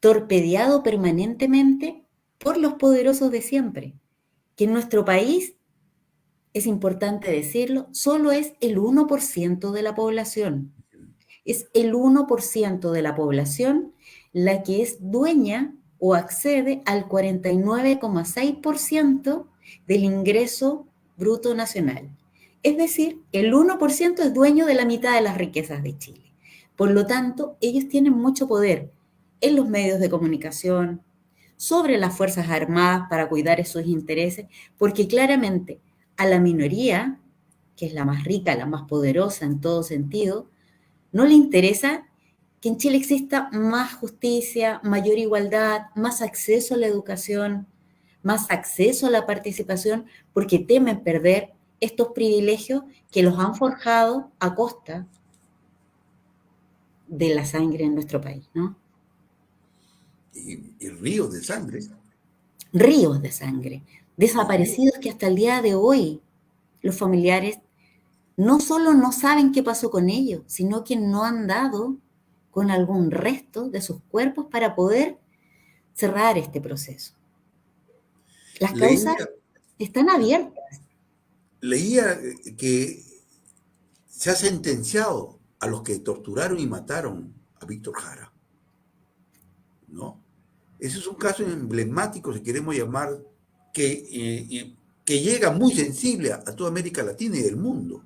torpedeado permanentemente por los poderosos de siempre, que en nuestro país, es importante decirlo, solo es el 1% de la población. Es el 1% de la población la que es dueña o accede al 49,6% del ingreso bruto nacional. Es decir, el 1% es dueño de la mitad de las riquezas de Chile. Por lo tanto, ellos tienen mucho poder en los medios de comunicación, sobre las Fuerzas Armadas para cuidar sus intereses, porque claramente a la minoría, que es la más rica, la más poderosa en todo sentido, no le interesa que en Chile exista más justicia, mayor igualdad, más acceso a la educación, más acceso a la participación, porque temen perder estos privilegios que los han forjado a costa de la sangre en nuestro país, ¿no? Y ríos de sangre. Ríos de sangre, desaparecidos que hasta el día de hoy los familiares no solo no saben qué pasó con ellos, sino que no han dado con algún resto de sus cuerpos para poder cerrar este proceso. Las causas están abiertas. Leía que se ha sentenciado a los que torturaron y mataron a Víctor Jara, ¿no? Ese es un caso emblemático, si queremos llamar, que llega muy sensible a toda América Latina y del mundo,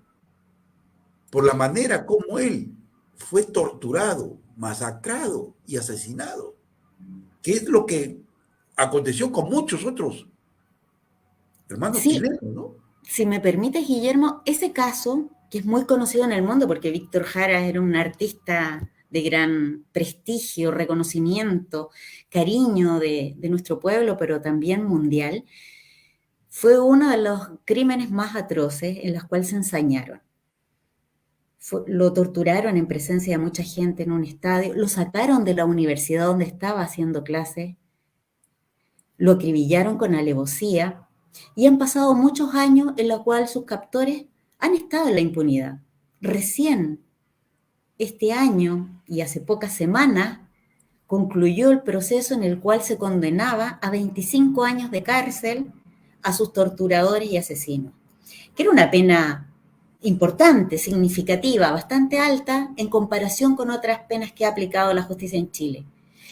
por la manera como él fue torturado, masacrado y asesinado, que es lo que aconteció con muchos otros hermanos chilenos, ¿no? Si me permites, Guillermo, ese caso, que es muy conocido en el mundo, porque Víctor Jara era un artista de gran prestigio, reconocimiento, cariño de nuestro pueblo, pero también mundial, fue uno de los crímenes más atroces en los cuales se ensañaron. Lo torturaron en presencia de mucha gente en un estadio, lo sacaron de la universidad donde estaba haciendo clases, lo acribillaron con alevosía, y han pasado muchos años en los cuales sus captores han estado en la impunidad. Recién este año y hace pocas semanas concluyó el proceso en el cual se condenaba a 25 años de cárcel a sus torturadores y asesinos, que era una pena importante, significativa, bastante alta en comparación con otras penas que ha aplicado la justicia en Chile.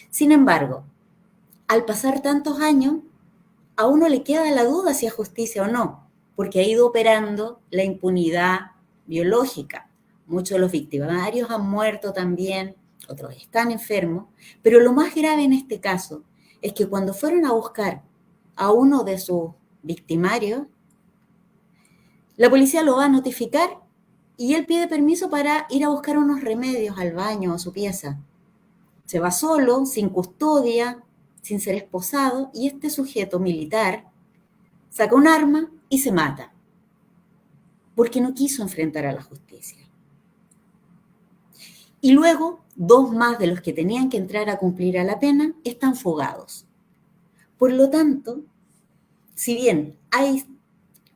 Sin embargo, al pasar tantos años, a uno le queda la duda si es justicia o no, porque ha ido operando la impunidad biológica. Muchos de los victimarios han muerto también, otros están enfermos, pero lo más grave en este caso es que cuando fueron a buscar a uno de sus victimarios, la policía lo va a notificar y él pide permiso para ir a buscar unos remedios al baño o a su pieza. Se va solo, sin custodia, sin ser esposado, y este sujeto militar saca un arma y se mata, porque no quiso enfrentar a la justicia. Y luego, 2 más de los que tenían que entrar a cumplir a la pena están fugados. Por lo tanto, si bien hay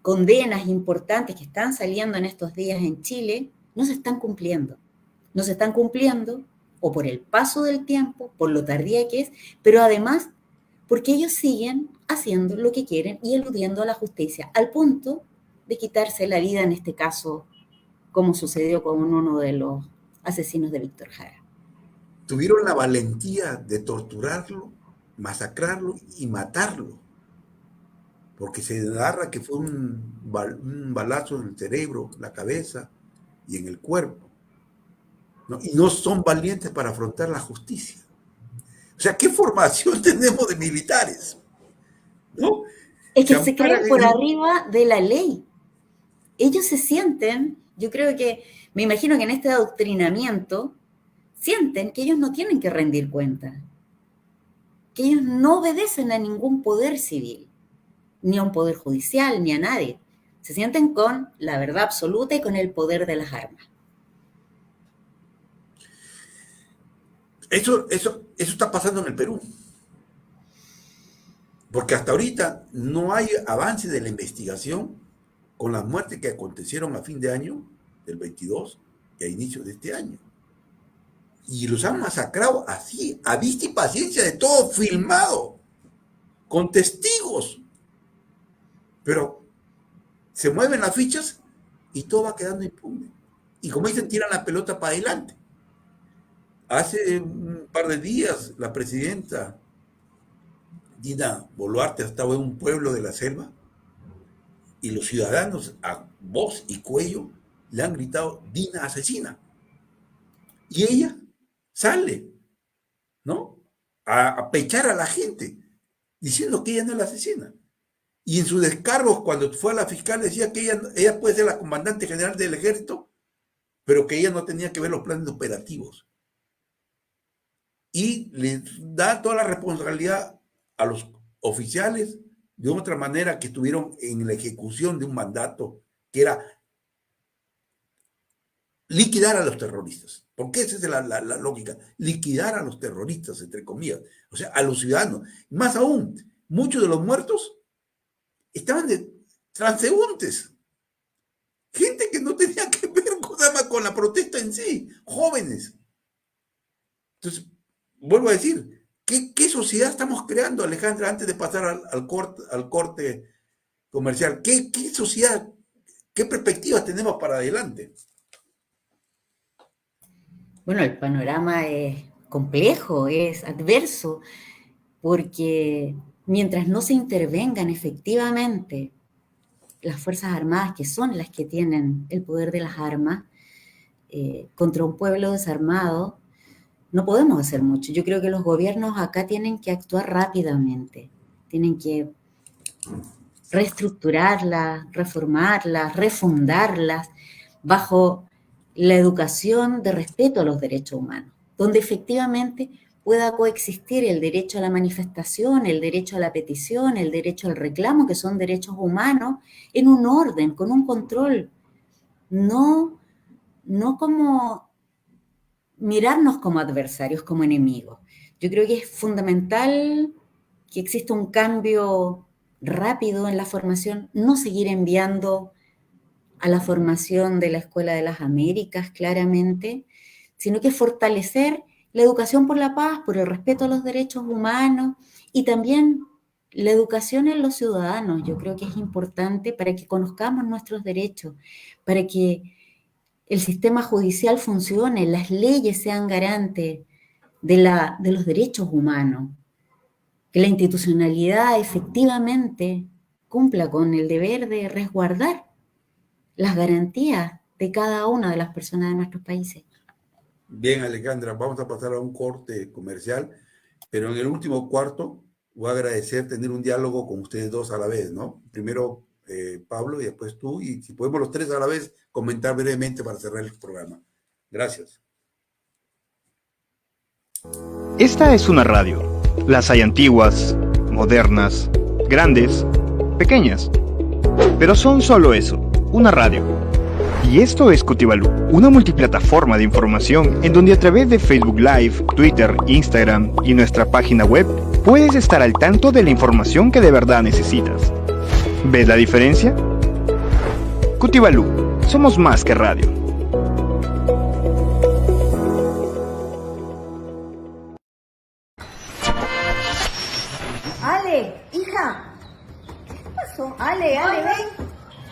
condenas importantes que están saliendo en estos días en Chile, no se están cumpliendo. No se están cumpliendo o por el paso del tiempo, por lo tardía que es, pero además porque ellos siguen haciendo lo que quieren y eludiendo a la justicia, al punto de quitarse la vida en este caso, como sucedió con uno de los asesinos de Víctor Jara. Tuvieron la valentía de torturarlo, masacrarlo y matarlo, porque se narra que fue un balazo en el cerebro, la cabeza y en el cuerpo. ¿no? Y no son valientes para afrontar la justicia. O sea, ¿qué formación tenemos de militares? ¿No? Es que se creen por arriba de la ley. Ellos se sienten, yo creo que, me imagino que en este adoctrinamiento, sienten que ellos no tienen que rendir cuenta, que ellos no obedecen a ningún poder civil, ni a un poder judicial, ni a nadie. Se sienten con la verdad absoluta y con el poder de las armas. Eso está pasando en el Perú. Porque hasta ahorita no hay avance de la investigación con las muertes que acontecieron a fin de año, del 22, y a inicio de este año. Y los han masacrado así, a vista y paciencia de todo, filmado, con testigos. Pero se mueven las fichas y todo va quedando impune. Y como dicen, tiran la pelota para adelante. Hace un par de días la presidenta Dina Boluarte estaba en un pueblo de la selva y los ciudadanos a voz y cuello le han gritado: Dina asesina. Y ella sale, ¿no? A pechar a la gente, diciendo que ella no es la asesina. Y en sus descargos, cuando fue a la fiscal, decía que ella puede ser la comandante general del ejército, pero que ella no tenía que ver los planes operativos. Y le da toda la responsabilidad a los oficiales de otra manera que estuvieron en la ejecución de un mandato que era liquidar a los terroristas. Porque esa es la lógica, liquidar a los terroristas, entre comillas, o sea, a los ciudadanos. Más aún, muchos de los muertos estaban de transeúntes, gente que no tenía que ver con la protesta en sí, jóvenes. Entonces, vuelvo a decir, ¿qué sociedad estamos creando, Alejandra, antes de pasar al corte comercial? ¿Qué sociedad, qué perspectivas tenemos para adelante? Bueno, el panorama es complejo, es adverso, porque mientras no se intervengan efectivamente las Fuerzas Armadas, que son las que tienen el poder de las armas, contra un pueblo desarmado, no podemos hacer mucho. Yo creo que los gobiernos acá tienen que actuar rápidamente, tienen que reestructurarlas, reformarlas, refundarlas bajo la educación de respeto a los derechos humanos, donde efectivamente pueda coexistir el derecho a la manifestación, el derecho a la petición, el derecho al reclamo, que son derechos humanos, en un orden, con un control, no como mirarnos como adversarios, como enemigos. Yo creo que es fundamental que exista un cambio rápido en la formación, no seguir enviando a la formación de la Escuela de las Américas, claramente, sino que fortalecer la educación por la paz, por el respeto a los derechos humanos y también la educación en los ciudadanos. Yo creo que es importante para que conozcamos nuestros derechos, para que el sistema judicial funcione, las leyes sean garantes de los derechos humanos, que la institucionalidad efectivamente cumpla con el deber de resguardar las garantías de cada una de las personas de nuestros países. Bien, Alejandra, vamos a pasar a un corte comercial, pero en el último cuarto voy a agradecer tener un diálogo con ustedes dos a la vez, ¿no? Primero Pablo y después tú, y si podemos los tres a la vez comentar brevemente para cerrar el programa. Gracias. Esta es una radio. Las hay antiguas, modernas, grandes, pequeñas, pero son solo eso, una radio. Y esto es Cutibalú, una multiplataforma de información en donde a través de Facebook Live, Twitter, Instagram y nuestra página web puedes estar al tanto de la información que de verdad necesitas. ¿Ves la diferencia? Cutibalú, somos más que radio. Ale, hija. ¿Qué pasó? Ale, ven.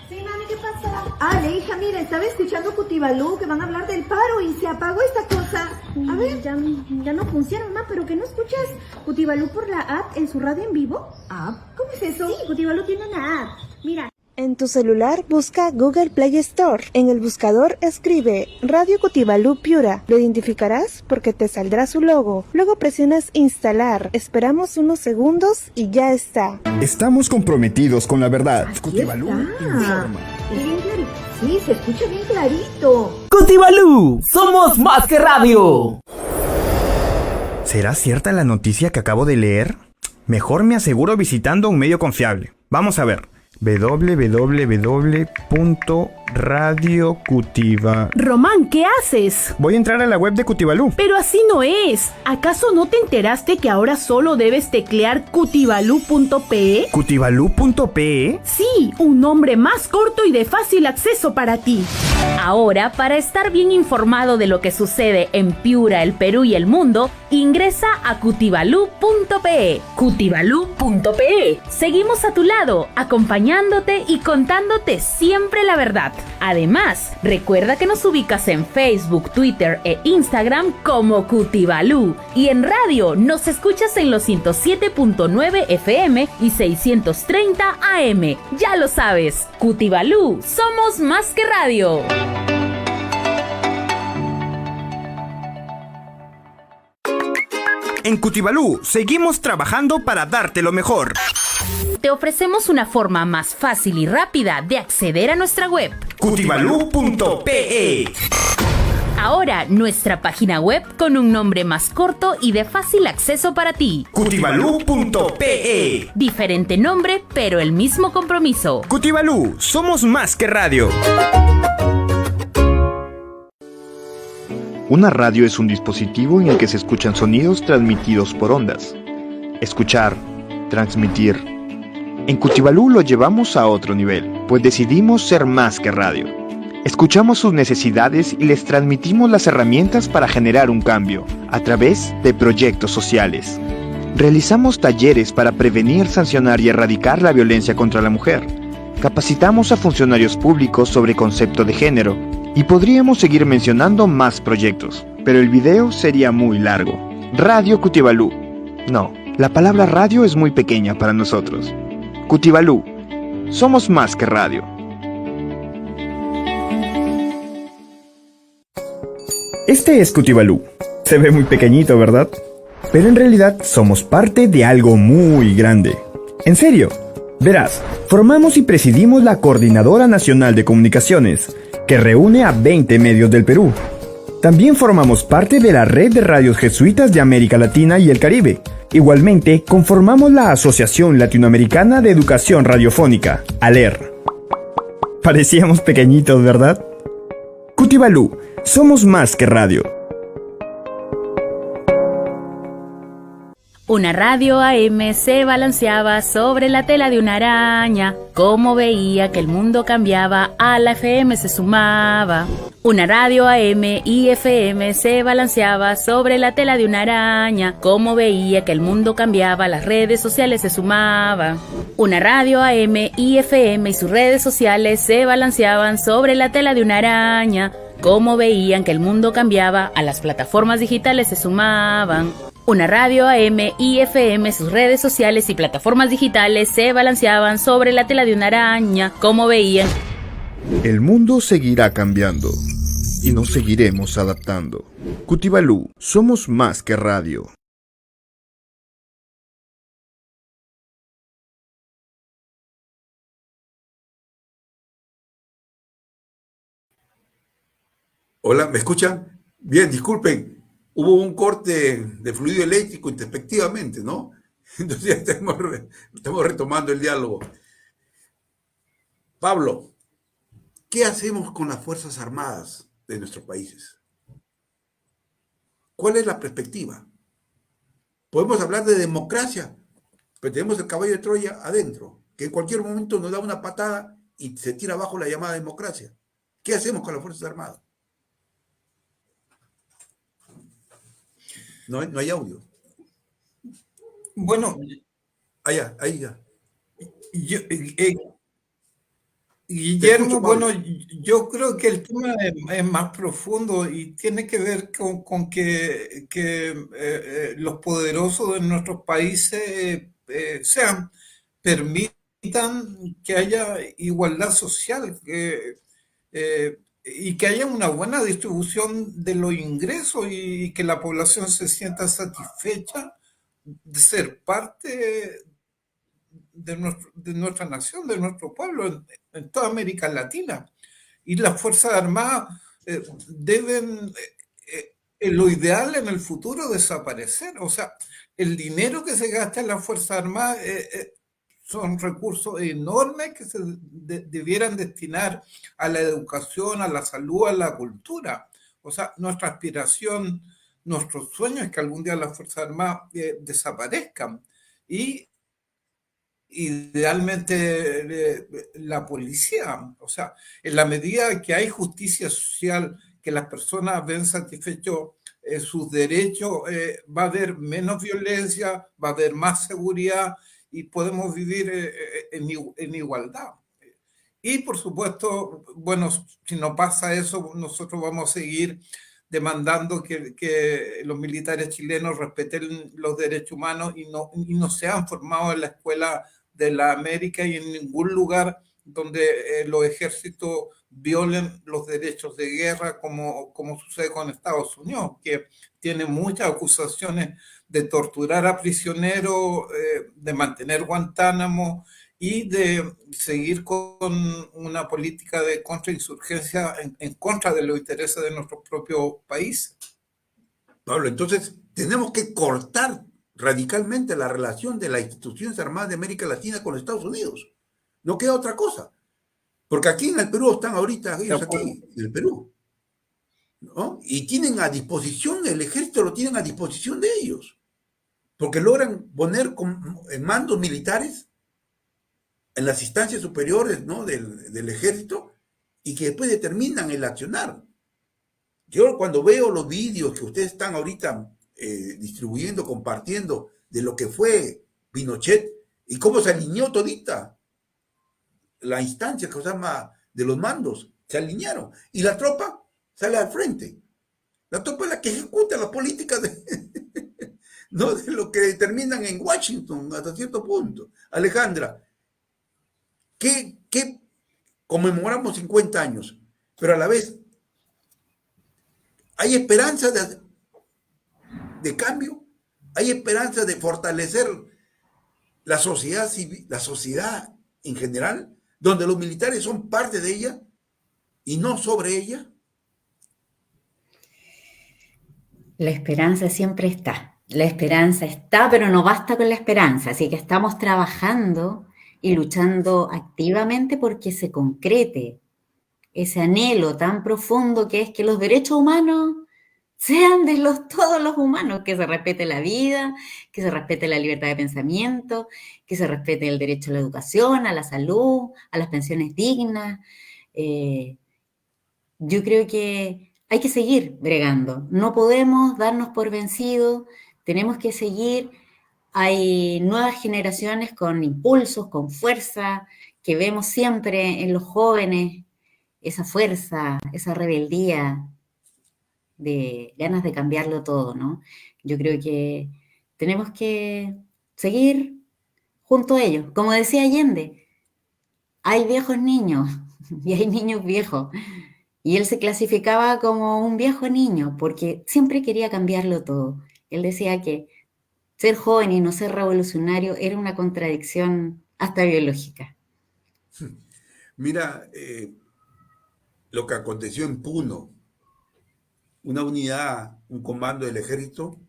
Sí, mami, ¿qué pasó? Ale, hija, mira, estaba escuchando Cutibalú, que van a hablar del paro y se apagó esta cosa. A ver. Ya no funciona, mamá, pero ¿que no escuchas Cutibalú por la app en su radio en vivo? ¿App? ¿Cómo es eso? Sí, Cutibalú tiene una app. Mira, En tu celular busca Google Play Store. En el buscador escribe Radio Cutibalú Piura. Lo identificarás porque te saldrá su logo. Luego presionas instalar. Esperamos unos segundos y ya está. Estamos comprometidos con la verdad. Cutibalú informa. Bien clarito. Sí, se escucha bien clarito. Cutibalú, somos más que radio. ¿Será cierta la noticia que acabo de leer? Mejor me aseguro visitando un medio confiable. Vamos a ver. www.radiocutiva. Román, ¿qué haces? Voy a entrar a la web de Cutibalú. Pero así no es. ¿Acaso no te enteraste que ahora solo debes teclear cutibalú.pe? ¿Cutibalú.pe? Sí, un nombre más corto y de fácil acceso para ti. Ahora, para estar bien informado de lo que sucede en Piura, el Perú y el mundo, ingresa a cutibalú.pe. Cutibalú.pe. Seguimos a tu lado, acompañándote y contándote siempre la verdad. Además, recuerda que nos ubicas en Facebook, Twitter e Instagram como Cutibalú. Y en radio nos escuchas en los 107.9 FM y 630 AM. Ya lo sabes, Cutibalú, somos más que radio. En Cutibalú seguimos trabajando para darte lo mejor. Te ofrecemos una forma más fácil y rápida de acceder a nuestra web. Cutibalú.pe. Ahora, nuestra página web con un nombre más corto y de fácil acceso para ti. Cutibalú.pe. Diferente nombre, pero el mismo compromiso. Cutibalú, somos más que radio. Una radio es un dispositivo en el que se escuchan sonidos transmitidos por ondas. Escuchar, transmitir. En Cutibalú lo llevamos a otro nivel, pues decidimos ser más que radio. Escuchamos sus necesidades y les transmitimos las herramientas para generar un cambio, a través de proyectos sociales. Realizamos talleres para prevenir, sancionar y erradicar la violencia contra la mujer. Capacitamos a funcionarios públicos sobre concepto de género, y podríamos seguir mencionando más proyectos, pero el video sería muy largo. Radio Cutibalú. No, la palabra radio es muy pequeña para nosotros. Cutibalú. Somos más que radio. Este es Cutibalú. Se ve muy pequeñito, ¿verdad? Pero en realidad somos parte de algo muy grande. En serio. Verás, formamos y presidimos la Coordinadora Nacional de Comunicaciones, que reúne a 20 medios del Perú. También formamos parte de la Red de Radios Jesuitas de América Latina y el Caribe. Igualmente, conformamos la Asociación Latinoamericana de Educación Radiofónica, ALER. Parecíamos pequeñitos, ¿verdad? Cutibalú, somos más que radio. Una radio AM se balanceaba sobre la tela de una araña. Como veía que el mundo cambiaba, a la FM se sumaba. Una radio AM y FM se balanceaba sobre la tela de una araña. Como veía que el mundo cambiaba, las redes sociales se sumaban. Una radio AM y FM y sus redes sociales se balanceaban sobre la tela de una araña. Como veían que el mundo cambiaba, a las plataformas digitales se sumaban. Una radio AM y FM, sus redes sociales y plataformas digitales se balanceaban sobre la tela de una araña. Como veían. El mundo seguirá cambiando y nos seguiremos adaptando. Cutibalú, somos más que radio. Hola, ¿me escuchan? Bien, disculpen. Hubo un corte de fluido eléctrico introspectivamente, ¿no? Entonces ya estamos retomando el diálogo. Pablo, ¿qué hacemos con las Fuerzas Armadas de nuestros países? ¿Cuál es la perspectiva? Podemos hablar de democracia, pero tenemos el caballo de Troya adentro, que en cualquier momento nos da una patada y se tira abajo la llamada democracia. ¿Qué hacemos con las Fuerzas Armadas? No hay audio. Bueno, Ahí ya. Guillermo, bueno, yo creo que el tema es más profundo y tiene que ver con que los poderosos de nuestros países permiten que haya igualdad social, y que haya una buena distribución de los ingresos y que la población se sienta satisfecha de ser parte de nuestra nación, de nuestro pueblo, en toda América Latina. Y las Fuerzas Armadas deben, en lo ideal en el futuro, desaparecer. O sea, el dinero que se gasta en las Fuerzas Armadas son recursos enormes que se debieran destinar a la educación, a la salud, a la cultura. O sea, nuestra aspiración, nuestro sueño es que algún día las Fuerzas Armadas desaparezcan. Y idealmente la policía, o sea, en la medida que hay justicia social, que las personas ven satisfechos sus derechos, va a haber menos violencia, va a haber más seguridad y podemos vivir en igualdad. Y por supuesto, bueno, si no pasa eso, nosotros vamos a seguir demandando que los militares chilenos respeten los derechos humanos y no sean formados en la escuela de la América y en ningún lugar donde los ejércitos violen los derechos de guerra, como sucede con Estados Unidos, que tiene muchas acusaciones de torturar a prisioneros, de mantener Guantánamo y de seguir con una política de contrainsurgencia en contra de los intereses de nuestro propio país. Pablo, entonces tenemos que cortar radicalmente la relación de las instituciones armadas de América Latina con Estados Unidos. No queda otra cosa. Porque aquí en el Perú están ahorita ellos aquí, en el Perú, ¿no? Y tienen a disposición, el ejército lo tienen a disposición de ellos. Porque logran poner en mandos militares en las instancias superiores, ¿no?, del ejército, y que después determinan el accionar. Yo cuando veo los vídeos que ustedes están ahorita distribuyendo, compartiendo, de lo que fue Pinochet y cómo se alineó todita la instancia que se llama de los mandos, se alinearon, y la tropa sale al frente. La tropa es la que ejecuta la política ¿no?, de lo que determinan en Washington hasta cierto punto. Alejandra, ¿qué conmemoramos 50 años, pero a la vez hay esperanza de cambio, hay esperanza de fortalecer la sociedad civil, la sociedad en general, donde los militares son parte de ella y no sobre ella? La esperanza siempre está. La esperanza está, pero no basta con la esperanza. Así que estamos trabajando y luchando activamente porque se concrete ese anhelo tan profundo que es que los derechos humanos sean de todos los humanos, que se respete la vida, que se respete la libertad de pensamiento, que se respete el derecho a la educación, a la salud, a las pensiones dignas. Yo creo que hay que seguir bregando, no podemos darnos por vencidos, tenemos que seguir. Hay nuevas generaciones con impulsos, con fuerza, que vemos siempre en los jóvenes, esa fuerza, esa rebeldía, de ganas de cambiarlo todo, ¿no? Yo creo que tenemos que seguir junto a ellos. Como decía Allende, hay viejos niños y hay niños viejos. Y él se clasificaba como un viejo niño porque siempre quería cambiarlo todo. Él decía que ser joven y no ser revolucionario era una contradicción hasta biológica. Mira, lo que aconteció en Puno, una unidad, un comando del ejército,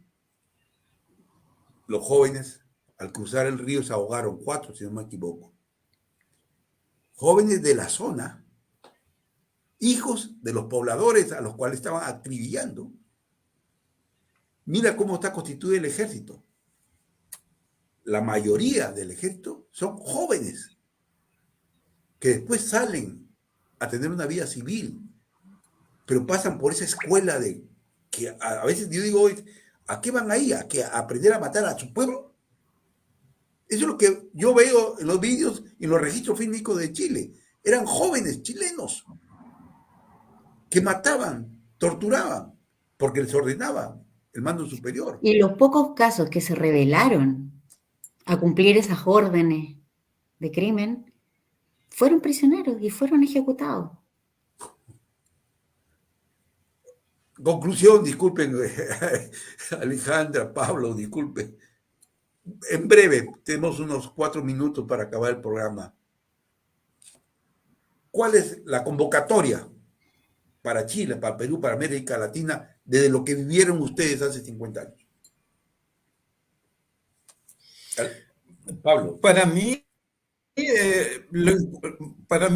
los jóvenes al cruzar el río se ahogaron, 4, si no me equivoco. Jóvenes de la zona, hijos de los pobladores a los cuales estaban acribillando. Mira cómo está constituido el ejército. La mayoría del ejército son jóvenes que después salen a tener una vida civil, pero pasan por esa escuela que a veces yo digo, ¿a qué van ahí? ¿A aprender a matar a su pueblo? Eso es lo que yo veo en los vídeos y en los registros fílmicos de Chile. Eran jóvenes chilenos que mataban, torturaban, porque les ordenaba el mando superior. Y los pocos casos que se rebelaron a cumplir esas órdenes de crimen, fueron prisioneros y fueron ejecutados. Conclusión, disculpen, Alejandra, Pablo, disculpen. En breve, tenemos unos 4 minutos para acabar el programa. ¿Cuál es la convocatoria para Chile, para Perú, para América Latina, desde lo que vivieron ustedes hace 50 años? Pablo. Para mí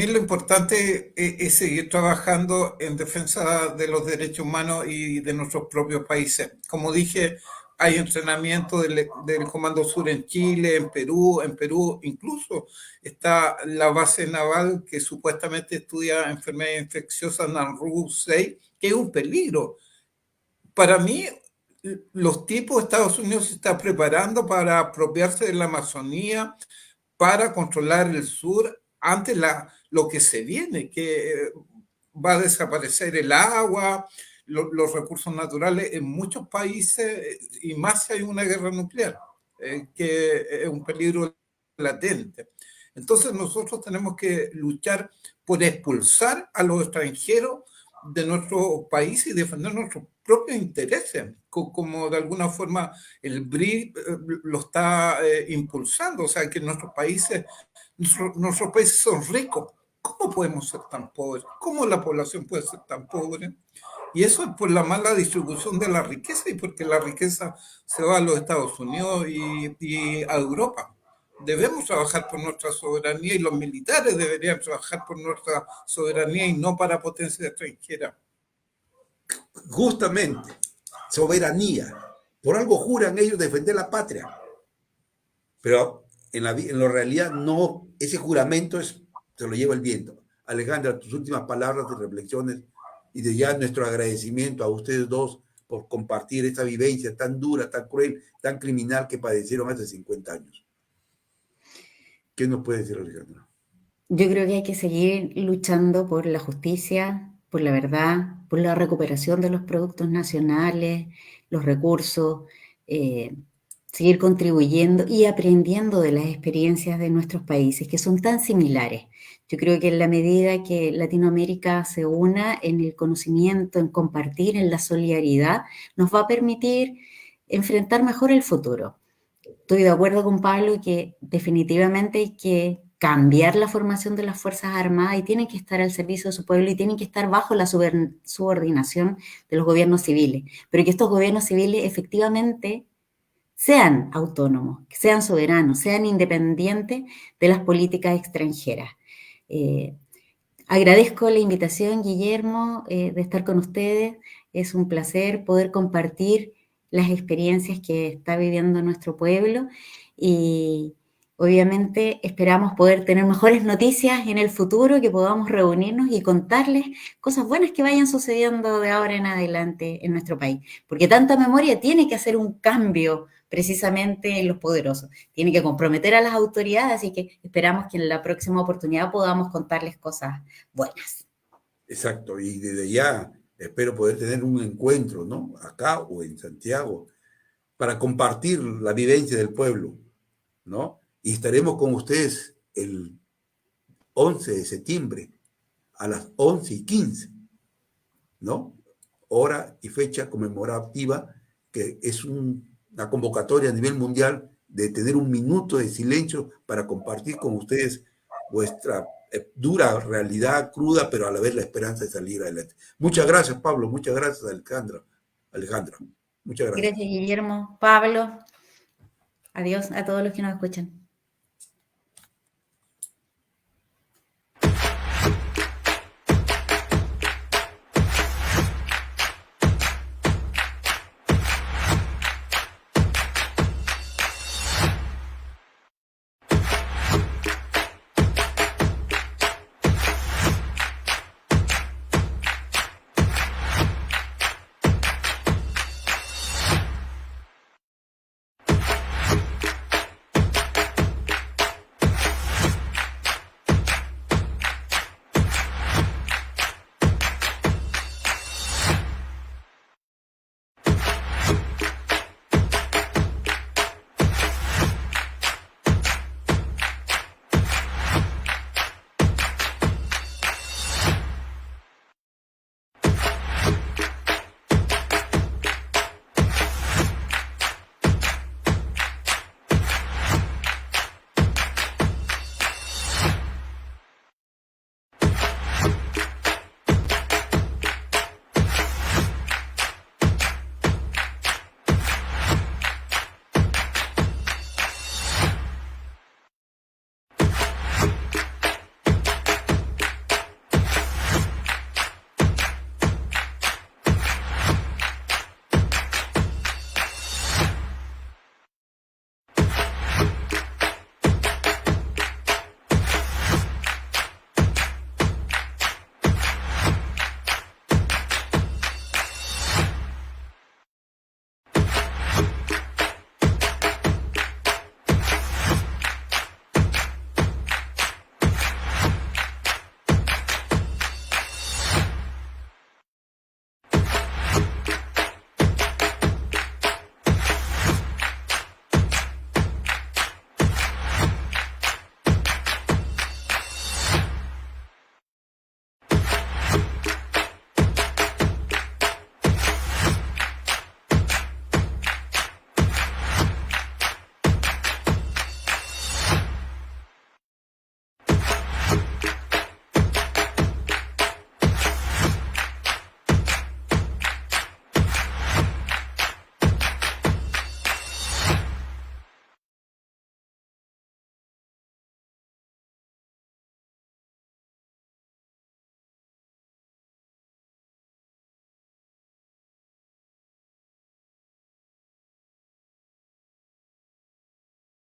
lo importante es seguir trabajando en defensa de los derechos humanos y de nuestros propios países. Como dije, hay entrenamiento del Comando Sur en Chile, en Perú incluso está la base naval que supuestamente estudia enfermedades infecciosas, Nauru 6, que es un peligro. Para mí, los tipos de Estados Unidos se están preparando para apropiarse de la Amazonía, para controlar el sur ante lo que se viene, que va a desaparecer el agua, los recursos naturales en muchos países, y más si hay una guerra nuclear, que es un peligro latente. Entonces nosotros tenemos que luchar por expulsar a los extranjeros de nuestro país y defender nuestros propios intereses, como de alguna forma el BRI lo está impulsando. O sea, que nuestros países son ricos. ¿Cómo podemos ser tan pobres? ¿Cómo la población puede ser tan pobre? Y eso es por la mala distribución de la riqueza y porque la riqueza se va a los Estados Unidos y a Europa. Debemos trabajar por nuestra soberanía y los militares deberían trabajar por nuestra soberanía y no para potencia extranjera. Justamente, soberanía. Por algo juran ellos defender la patria. Pero en la realidad no, ese juramento se lo lleva el viento. Alejandra, tus últimas palabras y reflexiones y de ya nuestro agradecimiento a ustedes dos por compartir esta vivencia tan dura, tan cruel, tan criminal que padecieron hace 50 años. ¿Qué nos puede decir, Alejandra? Yo creo que hay que seguir luchando por la justicia, por la verdad, por la recuperación de los productos nacionales, los recursos, seguir contribuyendo y aprendiendo de las experiencias de nuestros países, que son tan similares. Yo creo que en la medida que Latinoamérica se una en el conocimiento, en compartir, en la solidaridad, nos va a permitir enfrentar mejor el futuro. Estoy de acuerdo con Pablo que definitivamente hay que cambiar la formación de las Fuerzas Armadas y tienen que estar al servicio de su pueblo y tienen que estar bajo la subordinación de los gobiernos civiles, pero que estos gobiernos civiles efectivamente sean autónomos, sean soberanos, sean independientes de las políticas extranjeras. Agradezco la invitación, Guillermo, de estar con ustedes. Es un placer poder compartir las experiencias que está viviendo nuestro pueblo y obviamente esperamos poder tener mejores noticias en el futuro, que podamos reunirnos y contarles cosas buenas que vayan sucediendo de ahora en adelante en nuestro país, porque tanta memoria tiene que hacer un cambio precisamente en los poderosos, tiene que comprometer a las autoridades, así que esperamos que en la próxima oportunidad podamos contarles cosas buenas. Exacto, y desde ya espero poder tener un encuentro, ¿no? Acá o en Santiago, para compartir la vivencia del pueblo, ¿no? Y estaremos con ustedes el 11 de septiembre a las 11:15, ¿no? Hora y fecha conmemorativa, que es una convocatoria a nivel mundial de tener un minuto de silencio para compartir con ustedes vuestra dura realidad, cruda, pero a la vez la esperanza de salir adelante. Muchas gracias, Pablo. Muchas gracias, Alejandra. Muchas gracias. Gracias, Guillermo. Pablo. Adiós a todos los que nos escuchan.